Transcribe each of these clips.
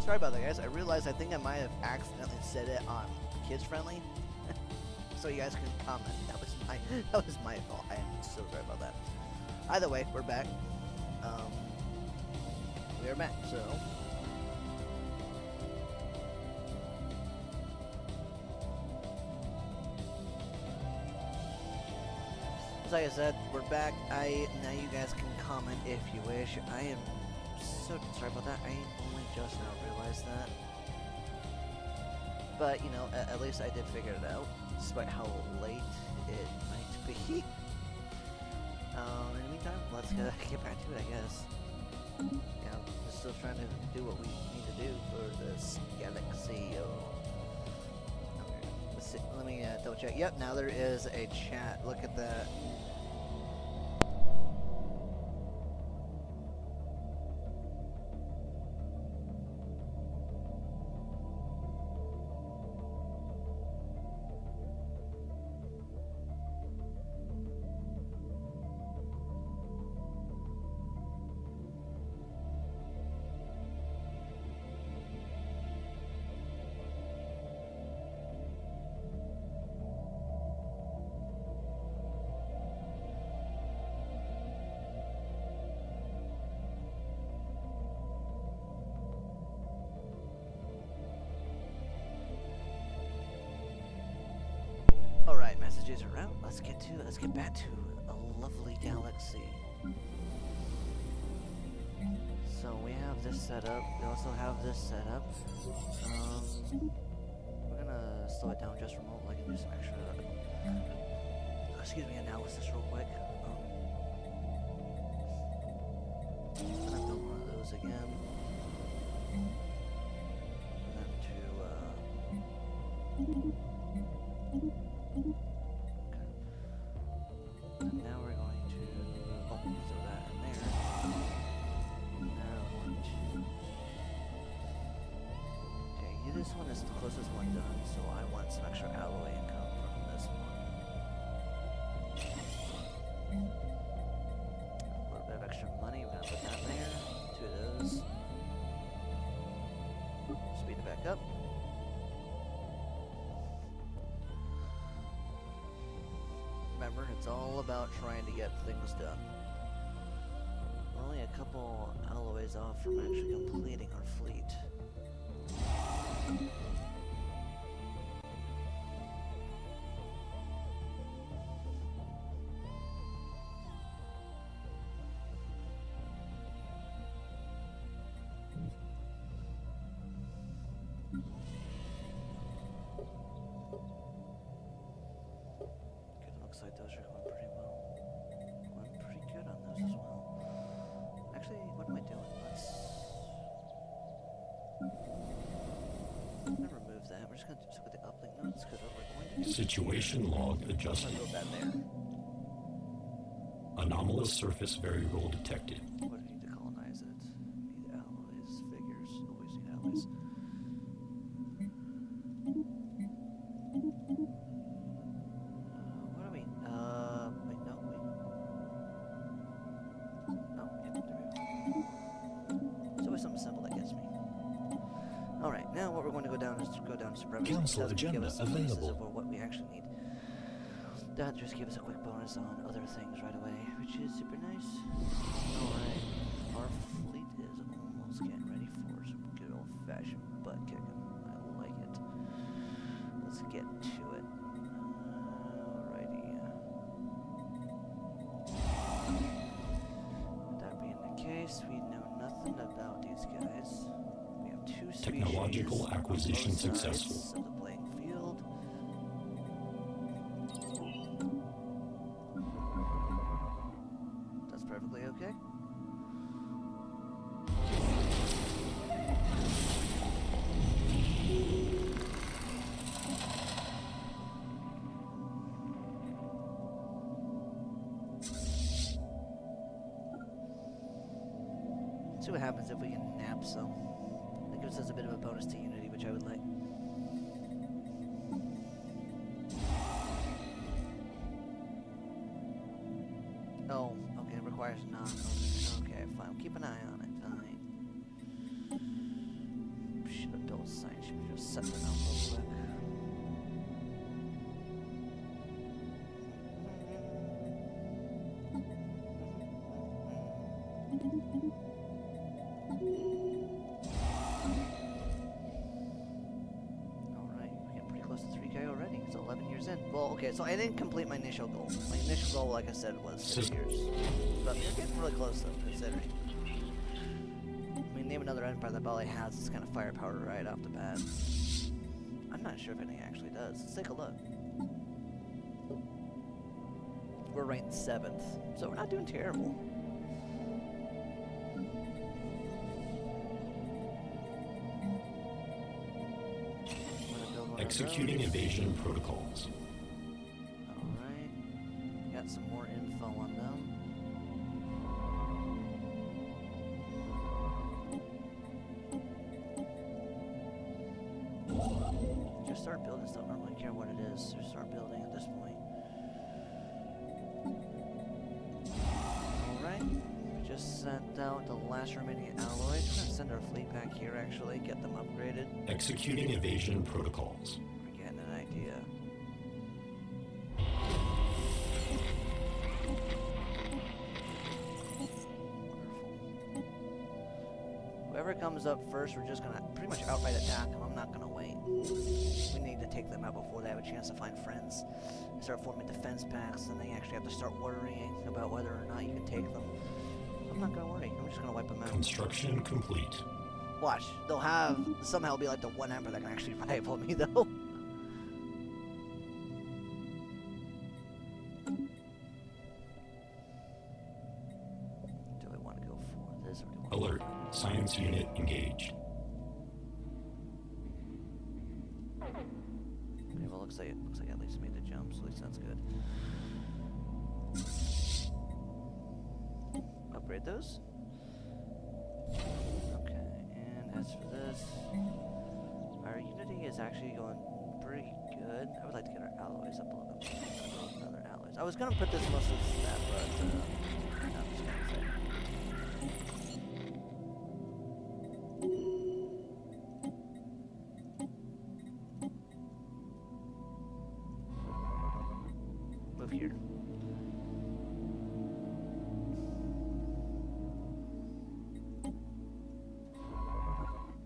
Sorry about that, guys. I realized I think I might have accidentally said it on kids friendly, so you guys can comment. That was my fault. I am so sorry about that. Either way, we're back. We are back. So. Like I said, we're back. Now you guys can comment if you wish. I am so sorry about that. I only just now realized that. But, you know, at least I did figure it out, despite how late it might be. In the meantime, let's get back to it, I guess. You know, we're still trying to do what we need to do for this galaxy. Let me double check. Yep, now there is a chat. Look at that. Alright, messages are out. Let's get back to a lovely galaxy. So we have this set up. We also have this set up. We're gonna slow it down just for a moment. I can do some extra analysis real quick. I'm gonna build one of those again. And now we're going to throw that in there. Now we're going to. Okay, this one is the closest one done, so I want some extra alloy income from this one. A little bit of extra money, we're gonna put that in there. 2 of those. Speed it back up. Remember, it's all about trying to get things done. We're only a couple alloys off from actually completing our fleet. Looks like those are going pretty well. Going pretty good on those as well. Actually, what am I doing? I'm gonna remove that. We're just gonna stick with the uplink nodes because what we're going to do. Situation log adjusted. I'm gonna build that there. Anomalous surface variable detected. What do I need to colonize it? Need alloys, figures. Always need alloys. Now what we're going to go down to supremacy. Council agenda available. Over what we actually need. That just gives us a quick bonus on other things right away, which is super nice. Alright, our fleet is almost getting ready for some good old-fashioned butt kicking. I like it. Let's get to it. Alrighty. That being the case, we know nothing about these guys. Technological acquisition successful. Of the playing field. That's perfectly okay. See what happens if we can nap some. That gives us a bit of a bonus to Unity, which I would like. Oh, okay, it requires non. Okay, fine. Keep an eye on it. should have built signs. Should have just set them out real quick. Alright, we're getting pretty close to 3K already. It's 11 years in. Well, okay, so I didn't complete my initial goal. My initial goal, like I said, was 6 years. But we're getting really close, though, considering. I mean, name another empire that probably has this kind of firepower right off the bat. I'm not sure if anything actually does. Let's take a look. We're ranked 7th, so we're not doing terrible. Executing evasion protocols. Alright. Got some more info on them. Just start building stuff. I don't really care what it is. Just start building at this point. Alright. We just sent out the last remaining alloys. We're gonna send our fleet back here actually, get them upgraded. Executing evasion protocols. We're getting an idea. Whoever comes up first, we're just gonna pretty much outright attack them. I'm not gonna wait. We need to take them out before they have a chance to find friends. Start forming defense packs, and they actually have to start worrying about whether or not you can take them. I'm not gonna worry. I'm just gonna wipe them out. Construction complete. Watch. They'll have somehow be like the one emperor that can actually rival me, though. Do I want to go for this or do I want Alert. Science unit engaged. Okay, well, looks like at least it made the jump, so at least that's good. Upgrade those. Okay, and as for this, our unity is actually going pretty good. I would like to get our alloys up a little bit. Another alloys. I was gonna put this most of the stat, but I'm just gonna say. Move here.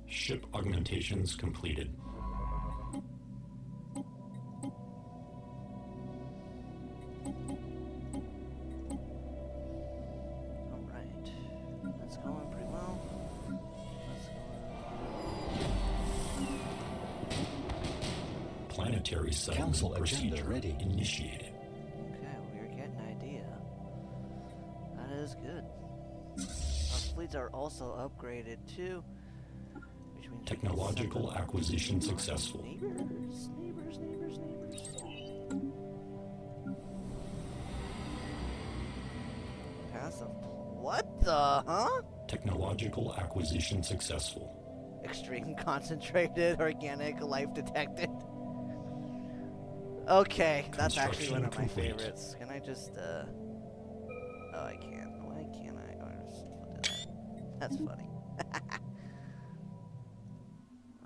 Ship augmentations completed. Alright. That's going pretty well. Planetary settlement Council agenda procedure ready. initiated. Okay, we're getting an idea. That is good. Our fleets are also upgraded too. Which means we can Technological send them acquisition to our successful. Neighbors. Passive. What the, huh? Technological acquisition successful. Extreme concentrated organic life detected. Okay, that's actually one of my Construction complete. favorites. Can I just, Oh, I can't. Why can't I? Oh, I just looked at that. That's funny.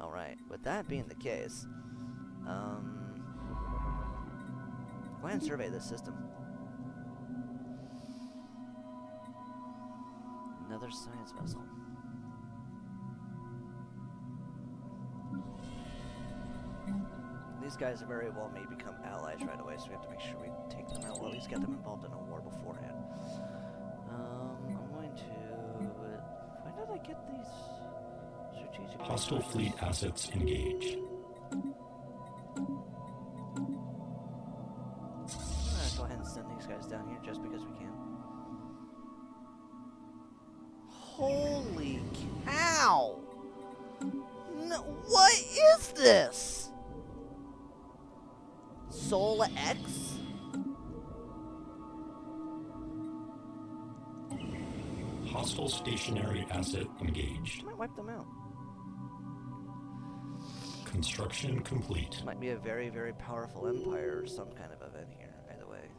Alright, with that being the case, go ahead and survey this system. Another science vessel. These guys very well may become allies right away, so we have to make sure we take them out, or at least get them involved in a war beforehand. I'm going to... When did I get these strategic... Hostile fleet assets engaged. I'm gonna go ahead and send these guys down here just because we can. Holy cow! No, what is this? Sola X? Hostile stationary asset engaged. I might wipe them out. Construction complete. This might be a very, very powerful empire or some kind of event here, either way.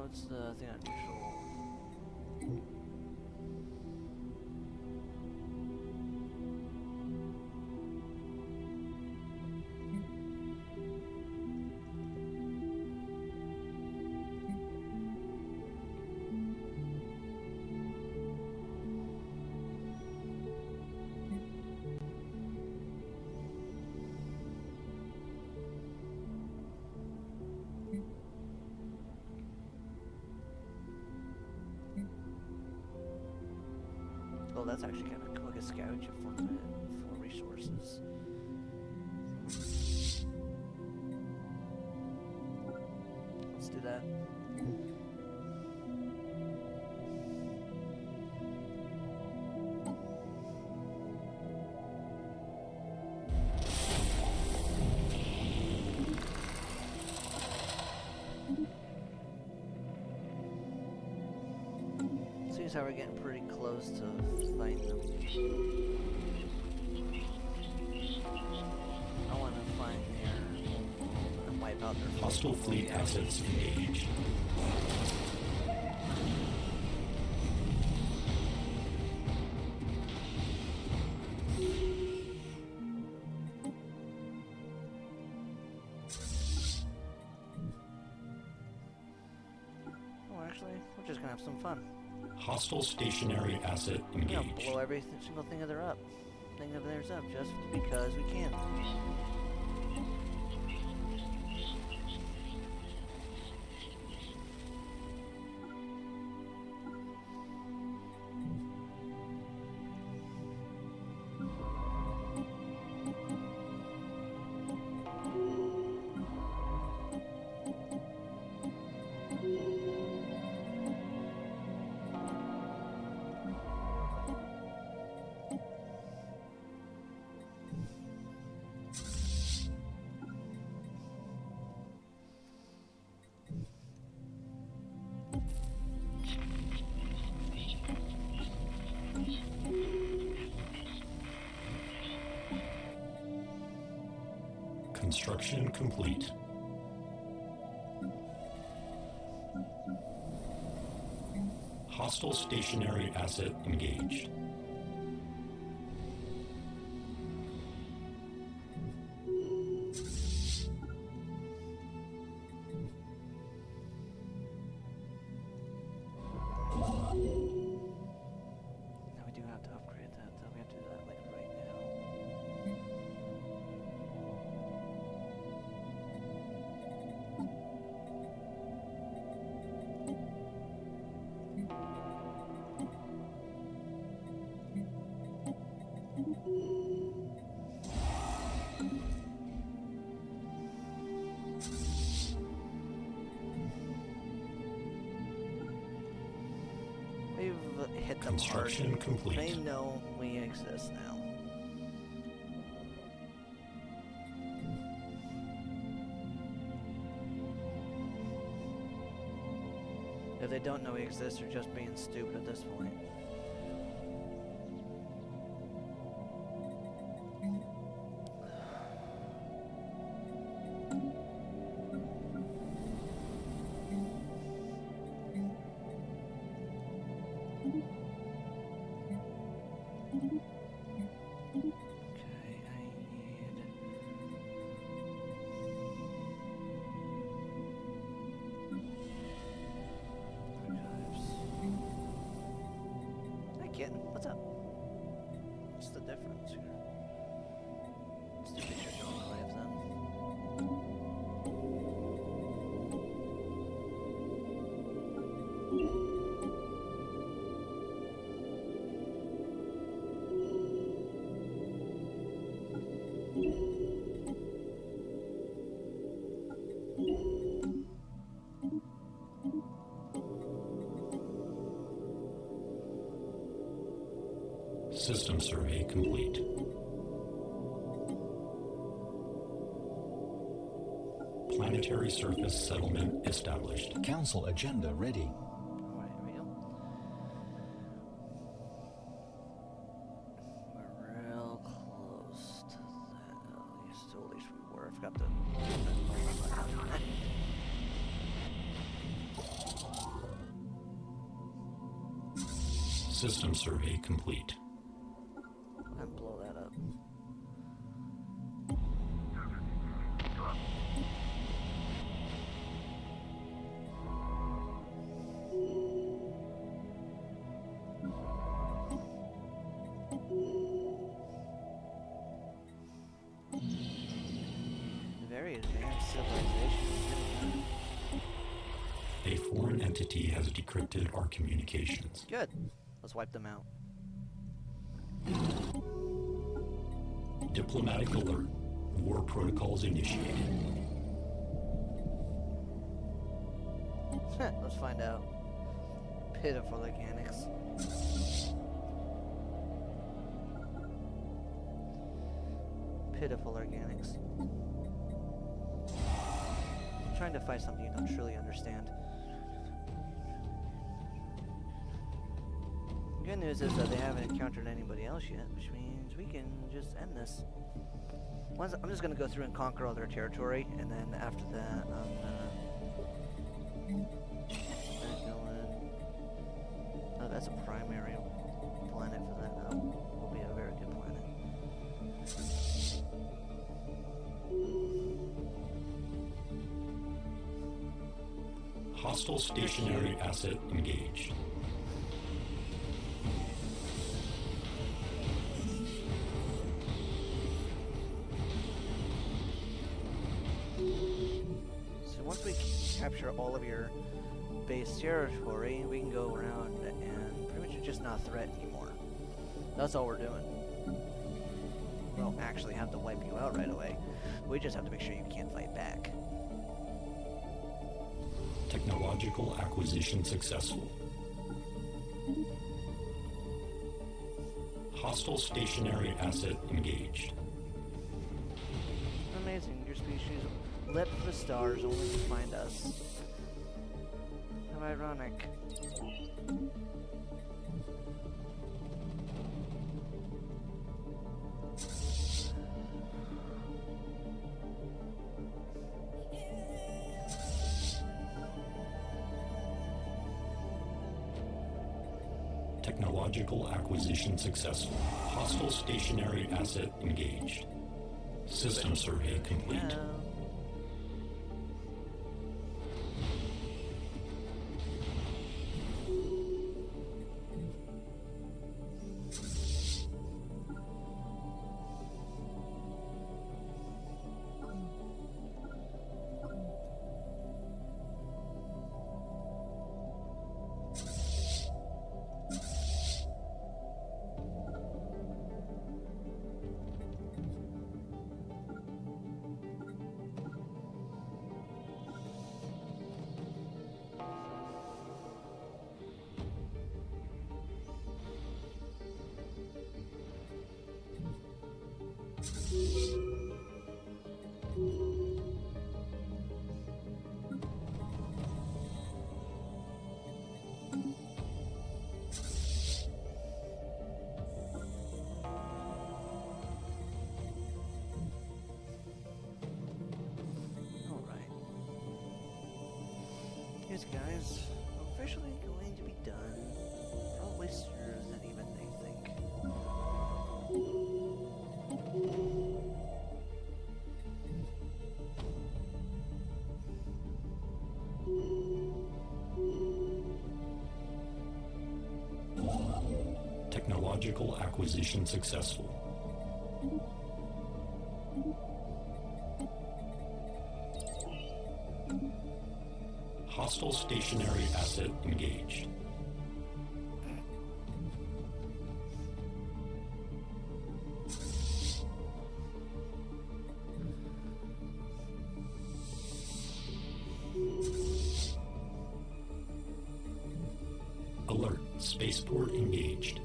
it's the thing on neutral. Oh, that's actually kind of cool. I can scavenge it for resources. Let's do that. Seems how we're getting pretty close to fighting them. I want to find their homeworld and wipe out their Hostile fleet assets engaged. Oh, actually, we're just gonna have some fun. Hostile stationary asset We're gonna engaged. blow every single thing of theirs up, just because we can. Construction complete. Hostile stationary asset engaged. Now we do have to upgrade that, though. We have to do that like right now. We've hit them hard. Construction complete. They know we exist now. If they don't know we exist, they're just being stupid at this point. Okay, I need... archives. Hi, kitten. What's up? What's the difference here? Let's do pictures of archives then. System survey complete. Planetary surface settlement established. Council agenda ready. Alright, here we go. We're real close to that. At least we were. I forgot to... System survey complete. And blow that up. Very advanced civilization. A foreign entity has decrypted our communications. Good. Let's wipe them out. Diplomatic alert. War protocols initiated. Let's find out. Pitiful organics. Pitiful organics. I'm trying to find something you don't truly understand. Good news is that they haven't encountered anybody else yet, which means we can just end this. I'm just gonna go through and conquer all their territory, and then after that, oh, that's a primary planet for that. That will be a very good planet. Hostile stationary asset engaged. So once we capture all of your base territory, we can go around and pretty much just not threat anymore. That's all we're doing. We don't actually have to wipe you out right away. We just have to make sure you can't fight back. Technological acquisition successful. Hostile stationary asset engaged. Amazing, your species leapt for the stars only to find us. How ironic. Technological acquisition successful. Hostile stationary asset engaged. System survey complete. Yeah. Yes, guys, officially going to be done. Probably sooner than even they think. Technological acquisition successful. Hostile stationary asset engaged. Alert, spaceport engaged.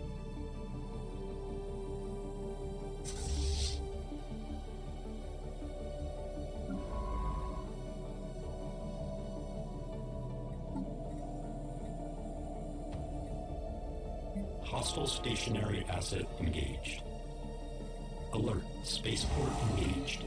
Hostile stationary asset engaged. Alert, spaceport engaged.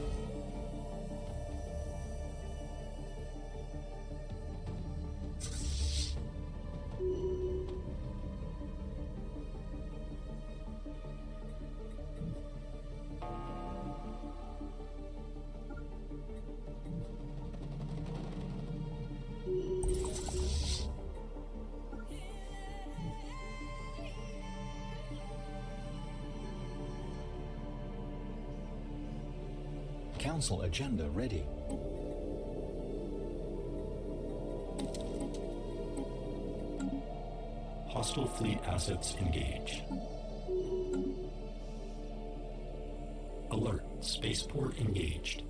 Council agenda ready. Hostile fleet assets engaged. Alert, spaceport engaged.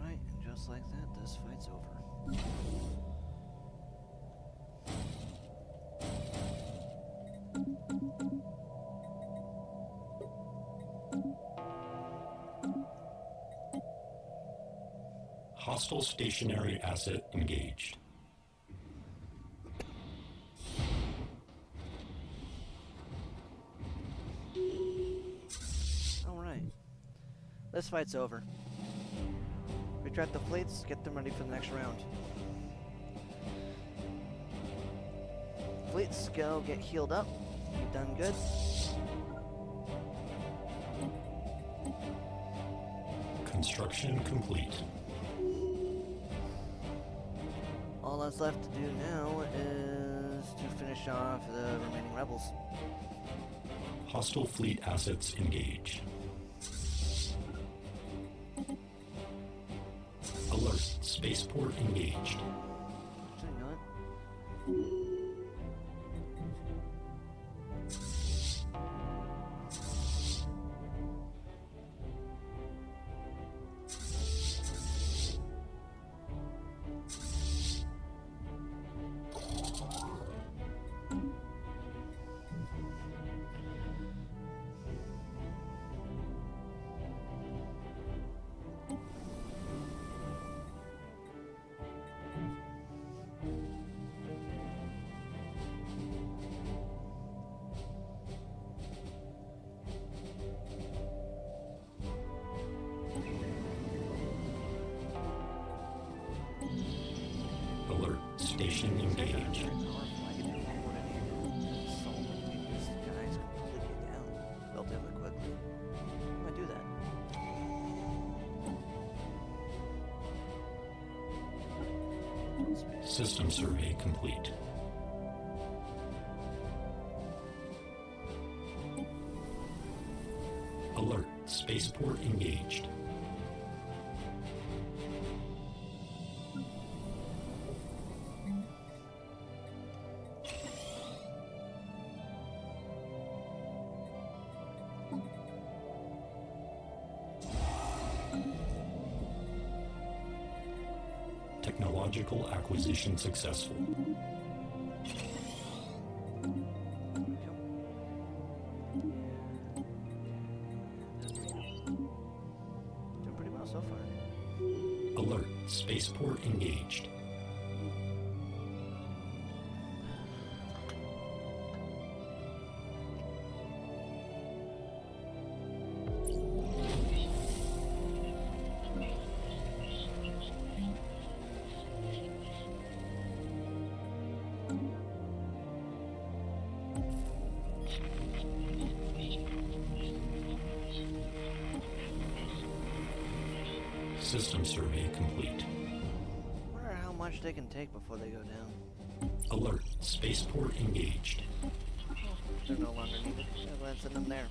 Alright, and just like that, this fight's over. Hostile stationary asset engaged. Alright. This fight's over. Retract the fleets, get them ready for the next round. Fleets, go get healed up. You've done good. Construction complete. All that's left to do now is to finish off the remaining rebels. Hostile fleet assets engaged. Alert, spaceport engaged. Actually, not. Alert, station engaged. This guy's completely down relatively quickly. I'm gonna do that. System survey complete. Alert, spaceport engaged. Technological acquisition successful. Doing pretty well so far. Alert, spaceport engaged. System survey complete. Wonder how much they can take before they go down. Alert, spaceport engaged. They're no longer needed. So go ahead and send them there.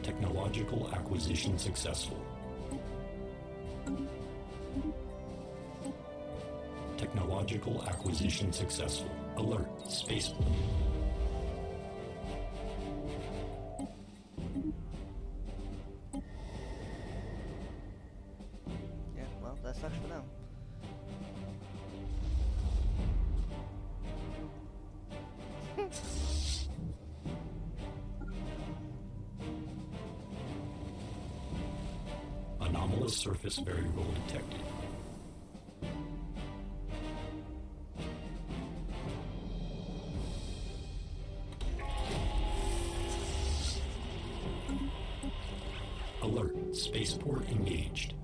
Technological acquisition successful. Technological acquisition successful. Alert, spaceport. Yeah, well, that sucks for them. Anomalous surface variable detected. Alert, spaceport engaged.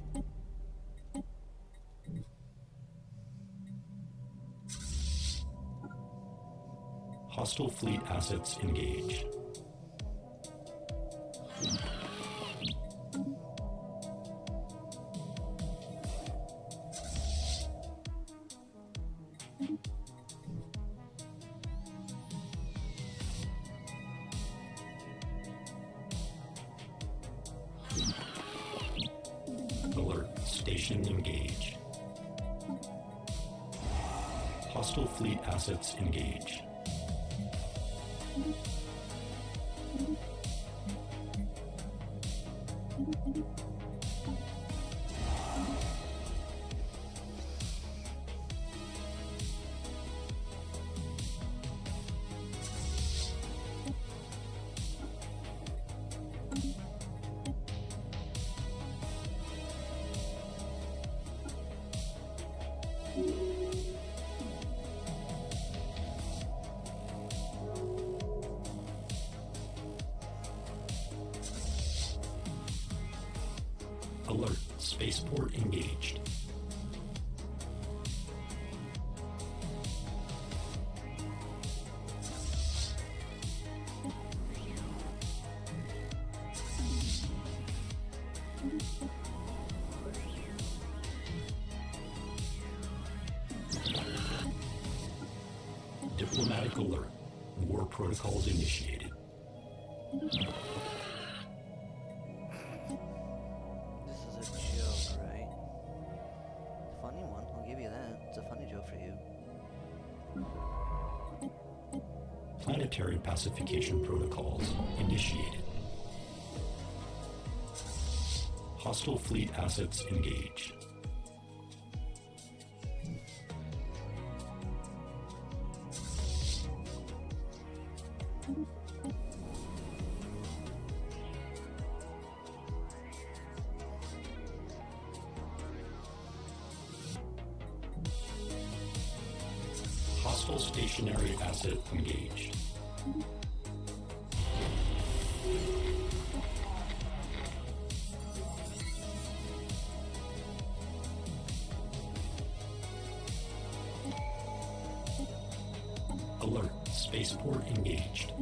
Hostile fleet assets engaged. Alert, station engaged. Hostile fleet assets engaged. Alert, spaceport engaged. Diplomatic alert. War protocols initiated. This is a joke, right? Funny one, I'll give you that. It's a funny joke for you. Planetary pacification protocols initiated. Hostile fleet assets engaged. Hostile stationary asset engaged. Alert, spaceport engaged.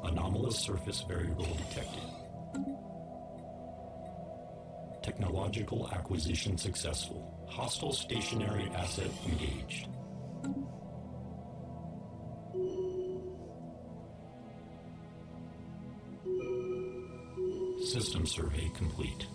Anomalous surface variable detected. Technological acquisition successful. Hostile stationary asset engaged. System survey complete.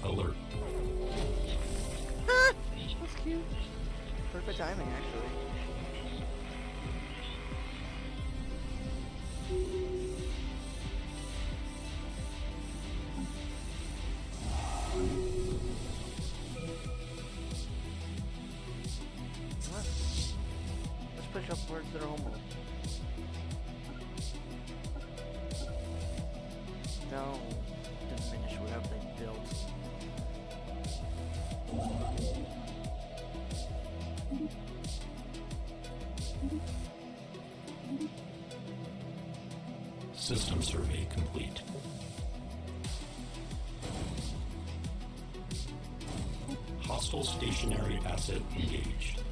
Alert. That's cute. Perfect timing, actually. What? Let's push upwards to their homeworld. No. Diminish whatever they built. System survey complete. Hostile stationary asset engaged.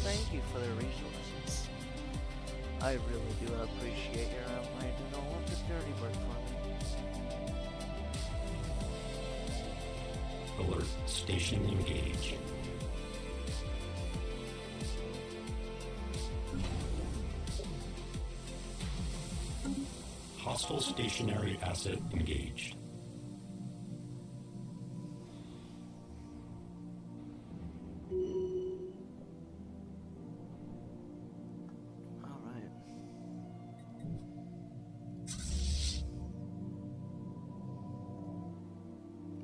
Thank you for the resources. I really do appreciate your outline doing all of the dirty work for me. Alert. Station engaged. Hostile stationary asset engaged. Alright.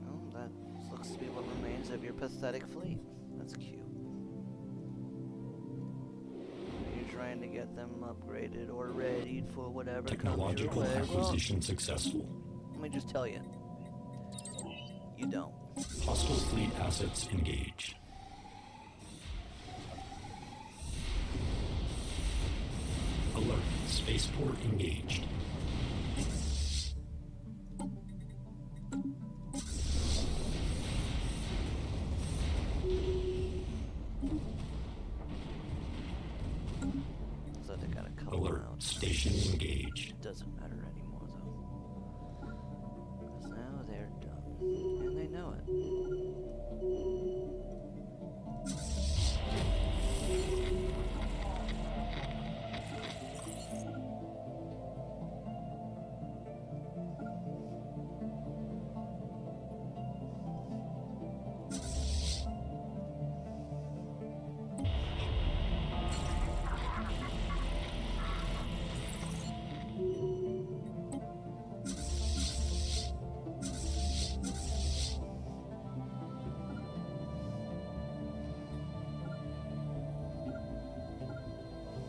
Well, that looks to be what remains of your pathetic fleet. That's cute. Are you trying to get them upgraded or readied for whatever comes your Technological way? acquisition successful. Let me just tell you. You don't. Hostile fleet assets engaged. Alert. Spaceport engaged. So they gotta come Alert. around. Station engaged. It doesn't matter anymore, though. Because now they're done. And they know it.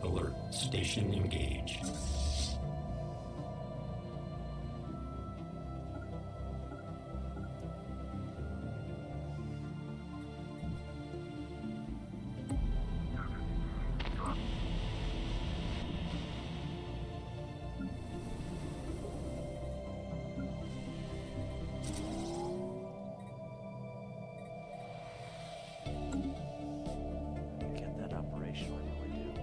Alert. Station engaged. Get that operational, I really do.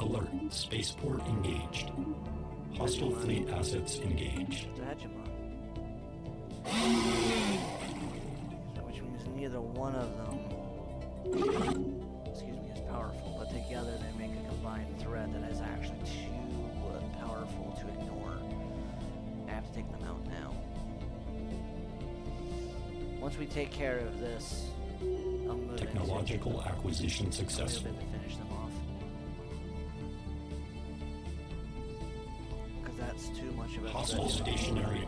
Alert. Spaceport engaged. Hostile fleet assets engaged. It's a hegemon. So which means neither one of them, excuse me, is powerful, but together they make a combined threat that is actually too powerful to ignore. I have to take them out now. Once we take care of this, I'll move Technological acquisition into successful. to finish them off. Because that's too much of a Hostile threat. stationary.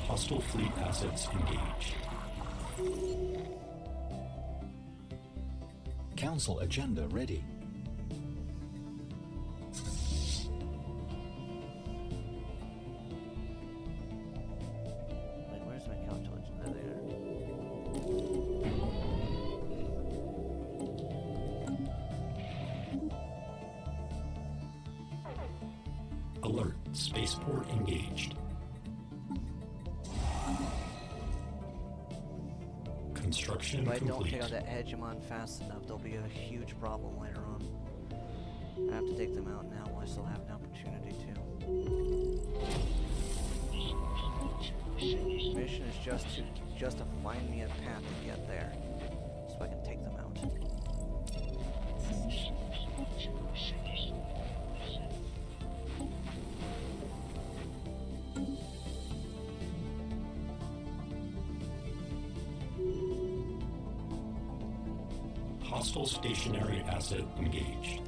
Hostile fleet assets engaged. Council agenda ready. Wait, where's my calculation? Oh, there. Alert. Spaceport engaged. Construction If I don't complete. take out that hegemon fast enough, there'll be a huge problem later on. I have to take them out now while I still have an opportunity to. Mission is just to find me a path to get there, so I can take them out. Hostile stationary asset engaged.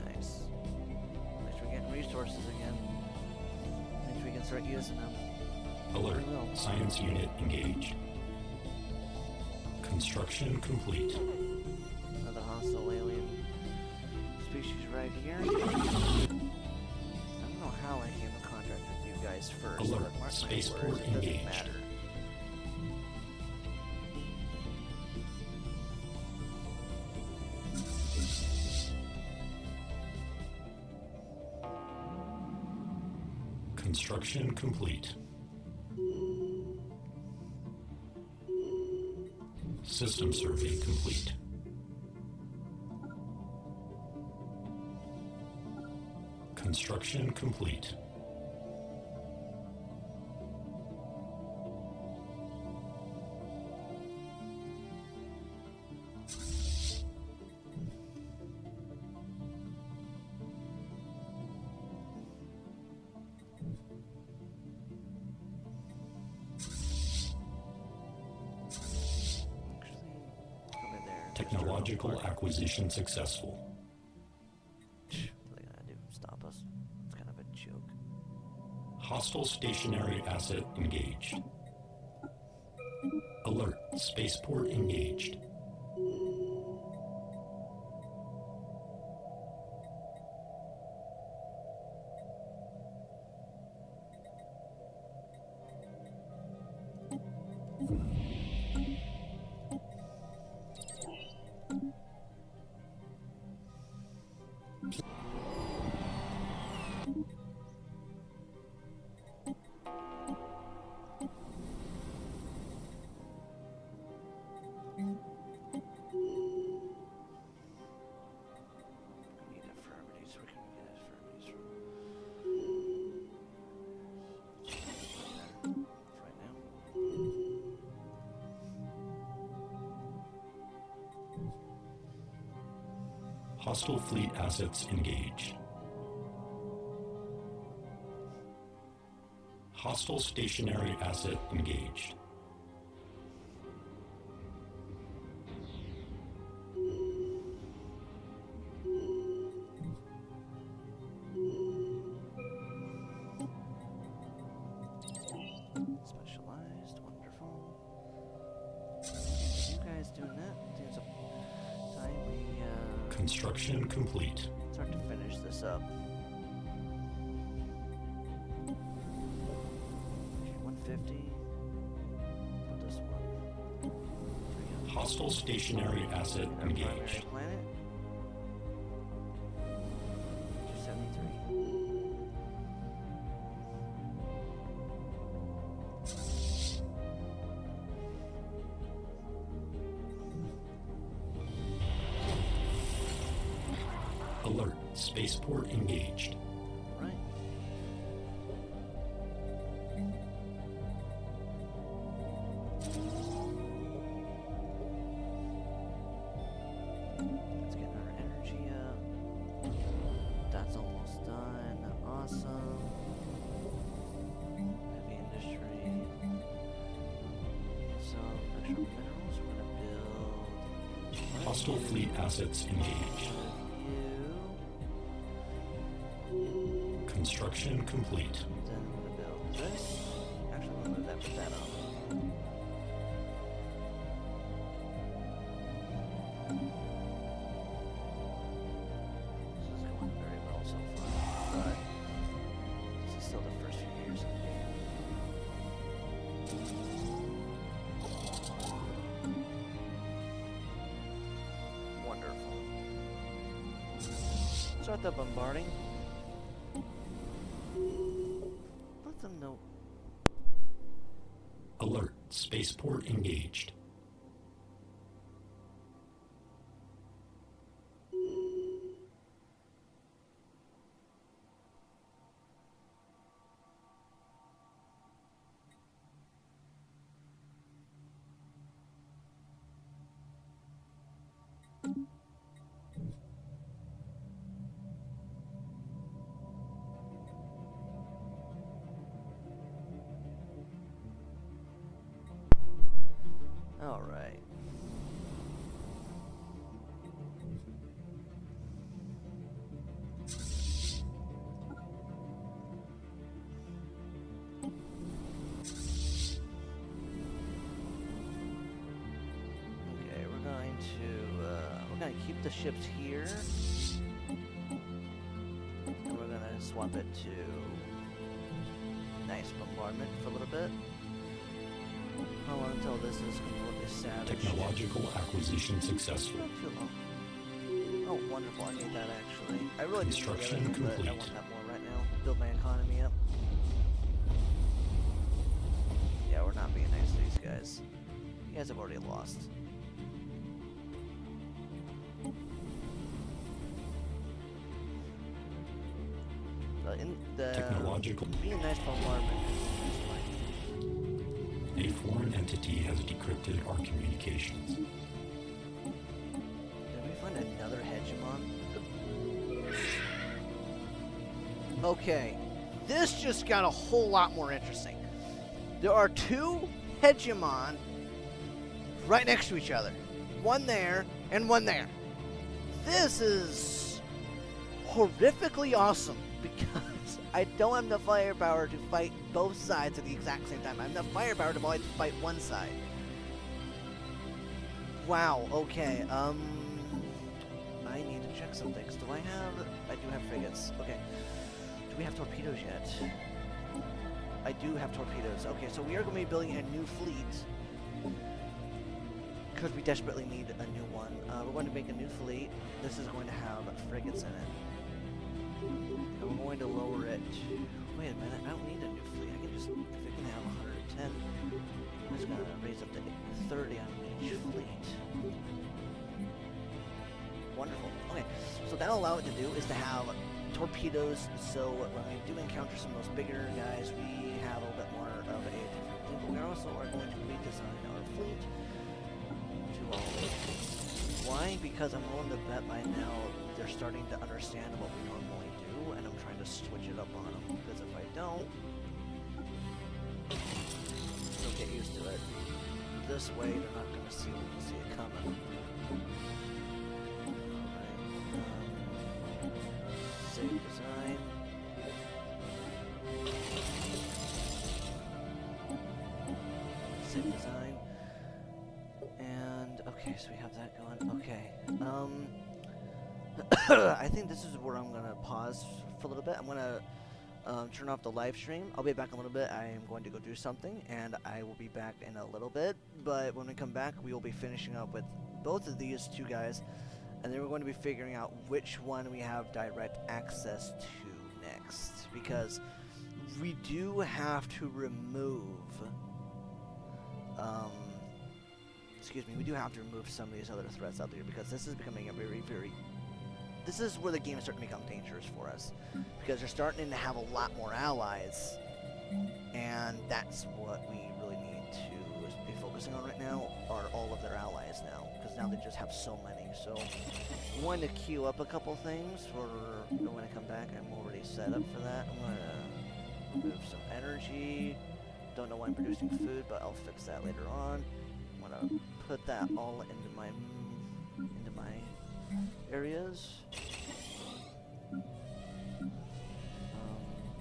Nice. At least we're getting resources again. At least we can start using them. Alert. We will. Science unit engaged. Construction complete. Another hostile alien species right here. I don't know how I came in contact with you guys first, Alert. but mark my Spaceport words, it doesn't engaged. matter. Construction complete. System survey complete. Construction complete. Over there. Technological acquisition successful. What are they gonna do? Stop us? It's kind of a joke. Hostile stationary asset engaged. Alert. Spaceport engaged. We need infirmities. Where can we get infirmities from? Right now. Hostile fleet assets engaged. Hostile stationary asset engaged. Specialized, wonderful. You guys doing that? Seems a time we Construction complete. start to finish this up. Okay, 150. Put this one. 300. Hostile stationary asset Our primary engaged. planet. 273. Alert. Spaceport engaged. Right. Let's get our energy up. That's almost done. Awesome. Heavy industry. Some extra minerals. We're gonna build. Hostile fleet assets engaged. You. Construction complete. Then I'm gonna build this. Actually, I'm gonna move that, put that up. This is going very well so far, but this is still the first few years of the game. Wonderful. Start the bombarding. Let them know. Alert. Spaceport engaged. keep the ships here. And we're gonna swap it to nice bombardment for a little bit. How long until this is completely savage? Technological acquisition successful. Not too long. Oh, wonderful. I need that actually. I really do need Construction that, but I complete. want that more right now. Build my economy up. Yeah, we're not being nice to these guys. You guys have already lost. The Technological. being nice bombardment is A foreign entity has decrypted our communications. Did we find another hegemon? Okay, this just got a whole lot more interesting. There are two hegemon right next to each other. One there and one there. This is horrifically awesome because I don't have enough firepower to fight both sides at the exact same time. I have enough firepower to only fight one side. Wow, okay, I need to check some things. Do I do have frigates. Okay. Do we have torpedoes yet? I do have torpedoes. Okay, so we are going to be building a new fleet. Because we desperately need a new one. We're going to make a new fleet. This is going to have frigates in it. And we're going to lower it. Wait a minute, I don't need a new fleet. I can just, if it can have 110, I'm just going to raise up to 30 on each fleet. Wonderful. Okay, so that'll allow it to do is to have torpedoes, so when we do encounter some of those bigger guys, we have a little bit more of a different thing. But we also are going to redesign our fleet to all of it. Why? Because I'm willing to bet by now they're starting to understand what we normally do, and I'm trying to switch it up on them. Because if I don't, they'll get used to it. This way, they're not going to see it coming. Save design. Save design. And okay, so we have that going. Okay. I think this is where I'm gonna pause for a little bit. I'm gonna turn off the live stream. I'll be back in a little bit. I am going to go do something, and I will be back in a little bit. But when we come back, we will be finishing up with both of these two guys. And then we're going to be figuring out which one we have direct access to next. Because we do have to remove... we do have to remove some of these other threats out there. Because this is becoming a very, very... This is where the game is starting to become dangerous for us. Because they're starting to have a lot more allies. And that's what we really need to be focusing on right now, are all of their allies now. Because now they just have so many. So I'm going to queue up a couple things for when I come back. I'm already set up for that. I'm going to remove some energy. Don't know why I'm producing food, but I'll fix that later on. I'm going to put that all into my areas. I'm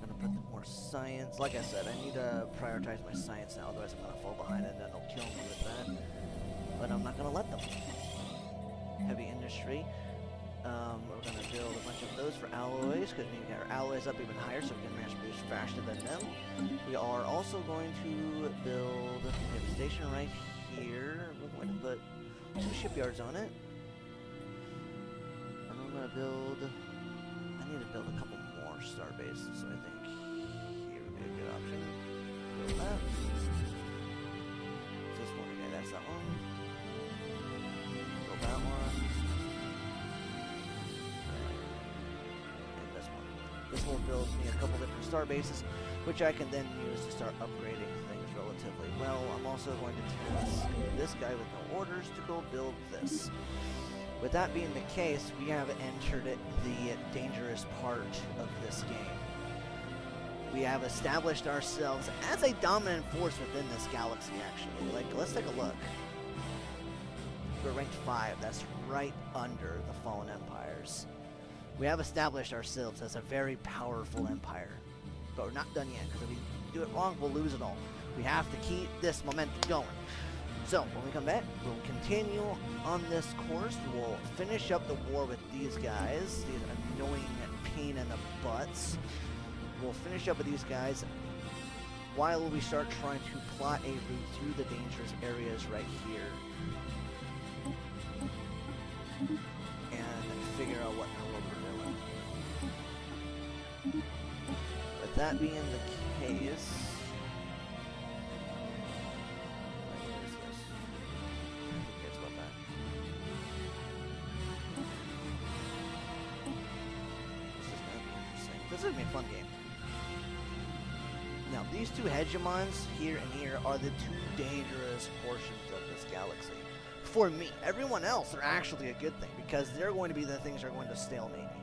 going to put more science. Like I said, I need to prioritize my science now, otherwise I'm going to fall behind and then they'll kill me with that. But I'm not going to let them. Heavy industry. We're going to build a bunch of those for alloys, because we can get our alloys up even higher so we can mass produce faster than them. We are also going to build a station right here. We're going to put 2 shipyards on it. And I'm going to build... I need to build a couple more star bases, so I think here would be a good option. Build that. So this one, okay, that's that one. Build that one. And this one. This will build me a couple different star bases, which I can then use to start upgrading things relatively well. I'm also going to task this guy with no orders to go build this. With that being the case, we have entered the dangerous part of this game. We have established ourselves as a dominant force within this galaxy, actually. Like, let's take a look. We're ranked 5. That's right under the Fallen Empires. We have established ourselves as a very powerful empire. But we're not done yet, because if we do it wrong, we'll lose it all. We have to keep this momentum going. So, when we come back, we'll continue on this course. We'll finish up the war with these guys, these annoying pain in the butts. We'll finish up with these guys while we start trying to plot a route through the dangerous areas right here. And figure out what in the world we're doing. With that being the case... This is going to be a fun game. Now, these two hegemons here and here are the two dangerous portions of this galaxy. For me, everyone else, they're actually a good thing, because they're going to be the things that are going to stalemate me.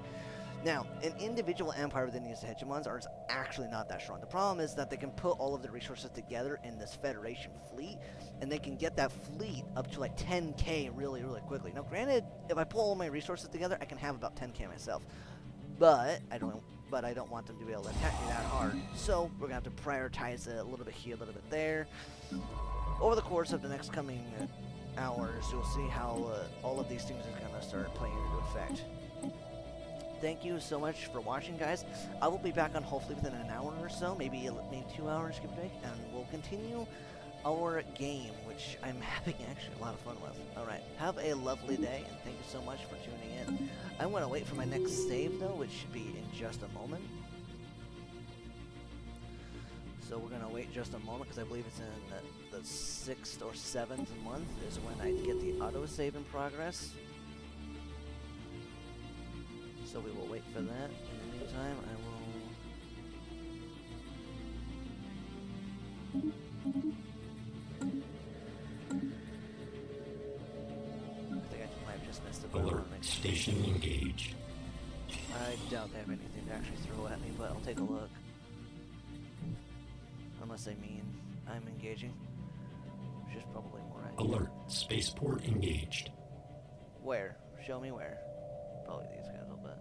Now, an individual empire within these hegemons are actually not that strong. The problem is that they can put all of the resources together in this Federation fleet, and they can get that fleet up to like 10k really, really quickly. Now, granted, if I pull all my resources together, I can have about 10k myself. But I don't want them to be able to attack me that hard. So we're gonna have to prioritize it a little bit here, a little bit there. Over the course of the next coming hours, you'll see how all of these things are gonna start playing into effect. Thank you so much for watching, guys. I will be back on hopefully within an hour or so, maybe 2 hours, give or take, and we'll continue our game, which I'm having actually a lot of fun with. Alright, have a lovely day, and thank you so much for tuning in. I'm going to wait for my next save, though, which should be in just a moment. So we're going to wait just a moment, because I believe it's in the 6th or 7th month is when I get the autosave in progress. So we will wait for that. In the meantime, I will... Alert. Station engaged. I doubt they have anything to actually throw at me, but I'll take a look. Unless they mean I'm engaging. Which is probably more accurate. Alert. Spaceport engaged. Where? Show me where. Probably these guys, I'll bet.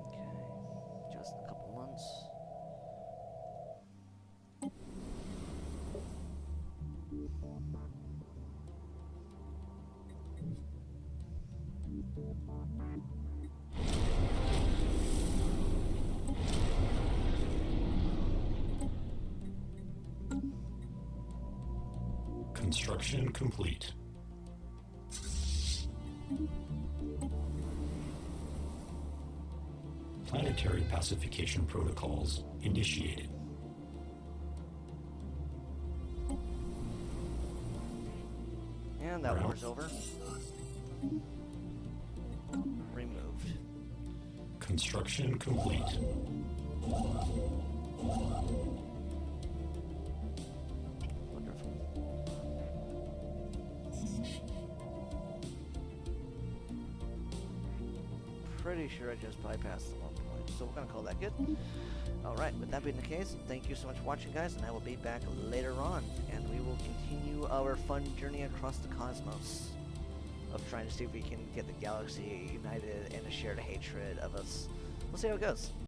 Okay. Just a couple months. Construction complete. Planetary pacification protocols initiated. And that war's over. Removed. Construction complete. Wonderful. Pretty sure I just bypassed the 1 point, so we're gonna call that good. Alright, with that being the case, thank you so much for watching, guys, and I will be back later on, and we will continue our fun journey across the cosmos of trying to see if we can get the galaxy united in a shared hatred of us. We'll see how it goes.